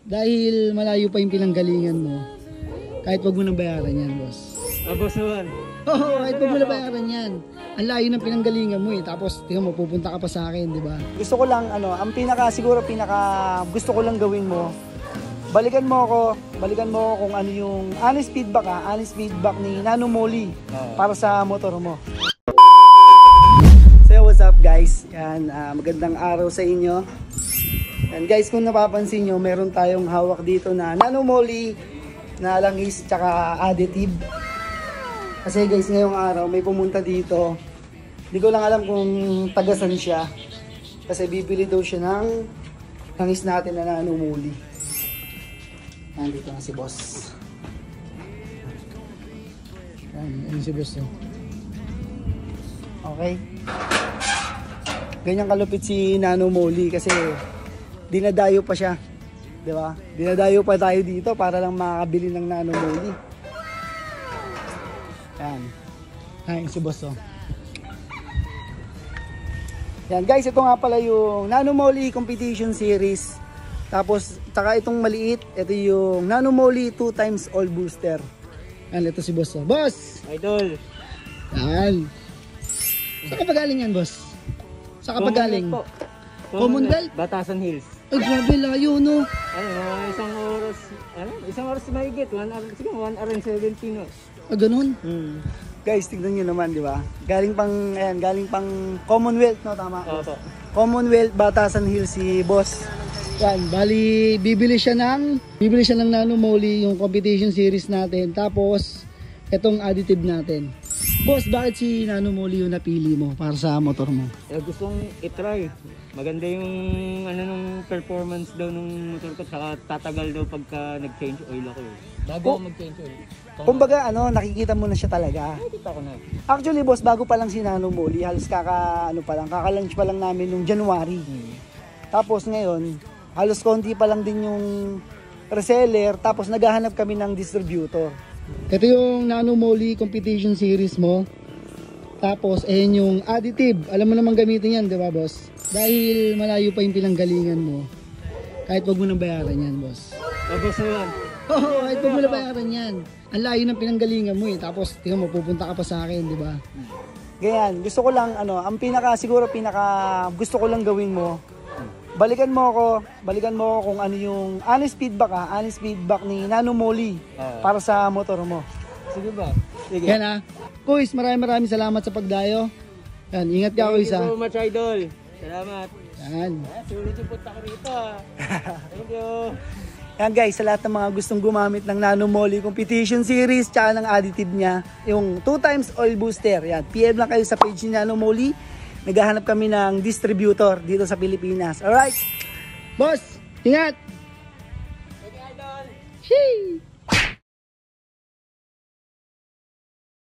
dahil malayo pa yung pinanggalingan mo, kahit wag mo nang bayaran yan, boss. Boss naman. Oo, kahit wag mo nang bayaran yan. Ang layo ng pinanggalingan mo eh. Tapos, tingnan mo, pupunta ka pa sa akin, di ba? Gusto ko lang, ang siguro gusto ko lang gawin mo, balikan mo ako kung ano yung honest feedback ni Nano Moly para sa motor mo. So, what's up guys? Yan, magandang araw sa inyo. Yan guys, kung napapansin nyo, meron tayong hawak dito na Nano Moly na langis tsaka additive. Kasi guys, ngayong araw may pumunta dito. Hindi ko lang alam kung tagasan siya. Kasi bibili daw siya ng langis natin na Nano Moly. Nandito na si boss. Yan si boss. Okay. Ganyan kalupit si Nano Moly kasi dinadayo pa siya. Di ba? Dinadayo pa tayo dito para lang makakabili ng Nano Moly. Yan. Yan si boss. Yan guys, ito nga pala yung Nano Moly Competition Series. Tapos, taka itong maliit, ito yung Nano Moly 2x all booster. Yan, ito si boss. Boss! Idol! Yan. Saan ka pa galing yan, boss? Saan ka pa galing? Commonwealth? Batasan Hills. Ay, grabe, layo, no? Ay, isang oras mahigit. 1 hour and 17, no? Ah, ganun? Guys, tignan nyo naman, di ba? Galing pang Commonwealth, no? Tama? Opo. Commonwealth, Batasan Hills si boss. Yan, bali bibili siya ng Nano Moly yung competition series natin. Tapos etong additive natin. Boss, bakit si Nano Moly yung napili mo para sa motor mo? Gustong i-try. Maganda yung nung performance daw ng motor ko, saka tatagal daw pagka nag-change oil ako eh. Bago mag-change oil. Kumbaga nakikita mo na siya talaga. Nakikita ko na. Actually boss, bago pa lang si Nano Moly, halos kaka-launch pa lang namin nung January. Tapos ngayon, halos konti pa lang din yung reseller, tapos naghahanap kami ng distributor. Ito yung Nano Moly Competition Series mo. Tapos, ayan yung additive. Alam mo naman gamitin yan, di ba boss? Dahil malayo pa yung pinanggalingan mo, kahit wag mo nang bayaran yan, boss. Boss naman. Oo, kahit wag mo nang bayaran yan. Ang layo ng pinanggalingan mo eh. Tapos, tingnan mo, pupunta ka pa sa akin, di ba? Ganyan, gusto ko lang, siguro gusto ko lang gawin mo, balikan mo ako kung ano yung honest feedback ni Nano Moly para sa motor mo. Sige ba? Sige. Yan Kuys, maraming salamat sa pagdayo. Yan, ingat ka Kuys. Thank you so much, idol. Salamat. Yan. Sulit yung punta ko rito. Thank you. Yan guys, sa lahat ng mga gustong gumamit ng Nano Moly Competition Series tsaka ng additive niya, yung 2x oil booster. Yan, PM lang kayo sa page ni Nano Moly. Naghahanap kami ng distributor dito sa Pilipinas. Alright? Boss, ingat! Thank you, idol! Shee!